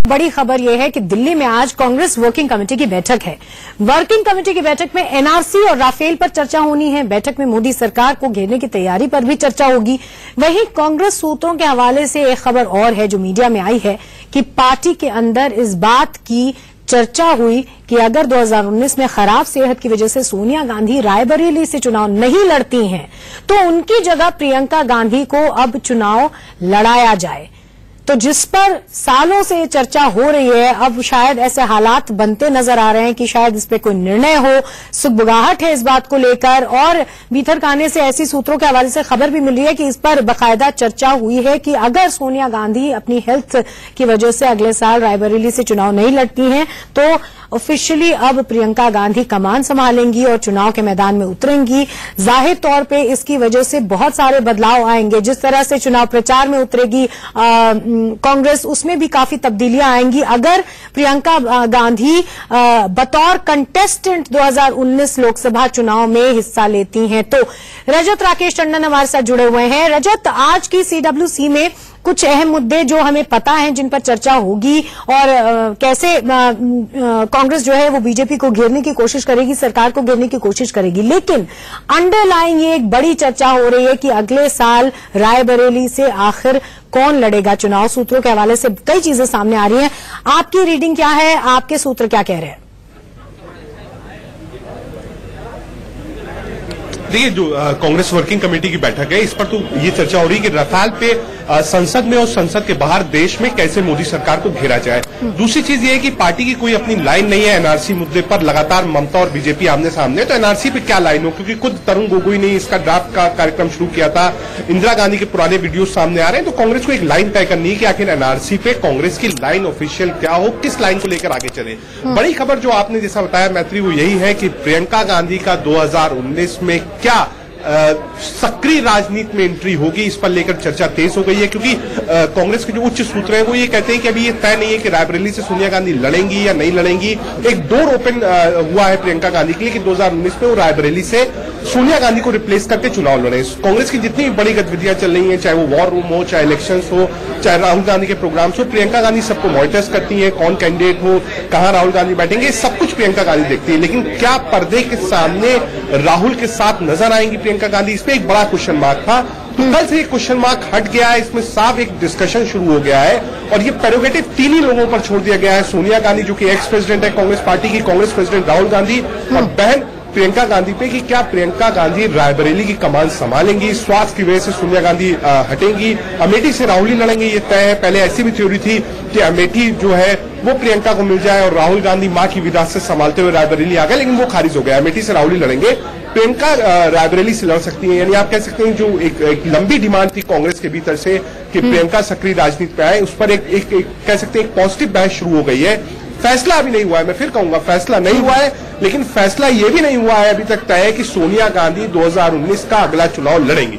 बड़ी खबर यह है कि दिल्ली में आज कांग्रेस वर्किंग कमेटी की बैठक है। वर्किंग कमेटी की बैठक में एनआरसी और राफेल पर चर्चा होनी है। बैठक में मोदी सरकार को घेरने की तैयारी पर भी चर्चा होगी। वहीं कांग्रेस सूत्रों के हवाले से एक खबर और है जो मीडिया में आई है कि पार्टी के अंदर इस बात की चर्चा हुई कि अगर 2019 में खराब सेहत की वजह से सोनिया गांधी रायबरेली से चुनाव नहीं लड़ती हैं तो उनकी जगह प्रियंका गांधी को अब चुनाव लड़ाया जाए। तो जिस पर सालों से चर्चा हो रही है, अब शायद ऐसे हालात बनते नजर आ रहे हैं कि शायद इस पे कोई निर्णय हो। सुगबुगाहट है इस बात को लेकर और भीतर खाने से ऐसी सूत्रों के हवाले से खबर भी मिल रही है कि इस पर बाकायदा चर्चा हुई है कि अगर सोनिया गांधी अपनी हेल्थ की वजह से अगले साल रायबरेली से चुनाव नहीं लड़ती हैं तो ऑफिशियली अब प्रियंका गांधी कमान संभालेंगी और चुनाव के मैदान में उतरेंगी। जाहिर तौर पे इसकी वजह से बहुत सारे बदलाव आएंगे। जिस तरह से चुनाव प्रचार में उतरेगी कांग्रेस, उसमें भी काफी तब्दीलियां आएंगी अगर प्रियंका गांधी बतौर कंटेस्टेंट 2019 लोकसभा चुनाव में हिस्सा लेती हैं। तो रजत राकेश टंडन हमारे साथ जुड़े हुए हैं। रजत, आज की CWC में कुछ अहम मुद्दे जो हमें पता हैं जिन पर चर्चा होगी और कैसे कांग्रेस जो है वो बीजेपी को घेरने की कोशिश करेगी, सरकार को घेरने की कोशिश करेगी। लेकिन अंडरलाइन ये एक बड़ी चर्चा हो रही है कि अगले साल रायबरेली से आखिर कौन लड़ेगा चुनाव। सूत्रों के हवाले से कई चीजें सामने आ रही हैं। आपकी रीडिंग क्या है, आपके सूत्र क्या कह रहे हैं? देखिए, जो कांग्रेस वर्किंग कमेटी की बैठक है इस पर तो ये चर्चा हो रही है कि रफाल पे संसद में और संसद के बाहर देश में कैसे मोदी सरकार को घेरा जाए। दूसरी चीज ये है कि पार्टी की कोई अपनी लाइन नहीं है एनआरसी मुद्दे पर। लगातार ममता और बीजेपी आमने सामने, तो एनआरसी पे क्या लाइन हो, क्योंकि खुद तरुण गोगोई ने इसका ड्राफ्ट का कार्यक्रम शुरू किया था। इंदिरा गांधी के पुराने वीडियो सामने आ रहे हैं। तो कांग्रेस को एक लाइन तय करनी है कि आखिर एनआरसी पे कांग्रेस की लाइन ऑफिशियल क्या हो, किस लाइन को लेकर आगे चले। बड़ी खबर जो आपने जैसा बताया मैत्री, वो यही है कि प्रियंका गांधी का 2019 में क्या सक्रिय राजनीति में एंट्री होगी, इस पर लेकर चर्चा तेज हो गई है। क्योंकि कांग्रेस के जो उच्च सूत्र हैं वो ये कहते हैं कि अभी ये तय नहीं है कि रायबरेली से सोनिया गांधी लड़ेंगी या नहीं लड़ेंगी। एक डोर ओपन हुआ है प्रियंका गांधी के लिए कि 2019 में वो रायबरेली से सोनिया गांधी को रिप्लेस करके चुनाव लड़े। कांग्रेस की जितनी बड़ी गतिविधियां चल रही हैं, चाहे वो वॉर रूम हो, चाहे इलेक्शंस हो, चाहे राहुल गांधी के प्रोग्राम्स हो, प्रियंका गांधी सबको मॉनिटर्स करती है। कौन कैंडिडेट हो, कहां राहुल गांधी बैठेंगे, सब कुछ प्रियंका गांधी देखती है। लेकिन क्या पर्दे के सामने राहुल के साथ नजर आएंगी प्रियंका गांधी, इस पे एक बड़ा क्वेश्चन मार्क था। तो कल से ये क्वेश्चन मार्क हट गया है। इसमें साफ एक डिस्कशन शुरू हो गया है और ये प्रेरोगेटिव तीन ही लोगों पर छोड़ दिया गया है। सोनिया गांधी जो कि एक्स प्रेसिडेंट है कांग्रेस पार्टी की, कांग्रेस प्रेसिडेंट राहुल गांधी और बहन प्रियंका गांधी पे कि क्या प्रियंका गांधी रायबरेली की कमान संभालेंगी। स्वास्थ्य की वजह से सोनिया गांधी हटेंगी, अमेठी से राहुल ही लड़ेंगे, ये तय है। पहले ऐसी भी थ्योरी थी कि अमेठी जो है वो प्रियंका को मिल जाए और राहुल गांधी मां की विरासत संभालते हुए रायबरेली आ गए, लेकिन वो खारिज हो गया। अमेठी से राहुल ही लड़ेंगे, प्रियंका रायबरेली से लड़ सकती है। यानी आप कह सकते हैं जो एक लंबी डिमांड थी कांग्रेस के भीतर से कि प्रियंका सक्रिय राजनीति पे आए, उस पर एक कह सकते हैं एक पॉजिटिव बहस शुरू हो गई है। फैसला अभी नहीं हुआ है, मैं फिर कहूंगा फैसला नहीं हुआ है, लेकिन फैसला यह भी नहीं हुआ है अभी तक तय कि सोनिया गांधी 2019 का अगला चुनाव लड़ेंगी।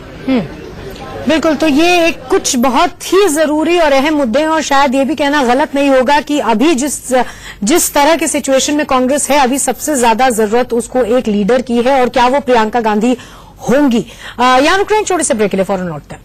बिल्कुल, तो ये एक कुछ बहुत ही जरूरी और अहम मुद्दे हैं और शायद ये भी कहना गलत नहीं होगा कि अभी जिस तरह की सिचुएशन में कांग्रेस है, अभी सबसे ज्यादा जरूरत उसको एक लीडर की है और क्या वो प्रियंका गांधी होंगी। यहाँ रुक रहे हैं, छोटे से ब्रेक के लिए, फौरन लौटते हैं।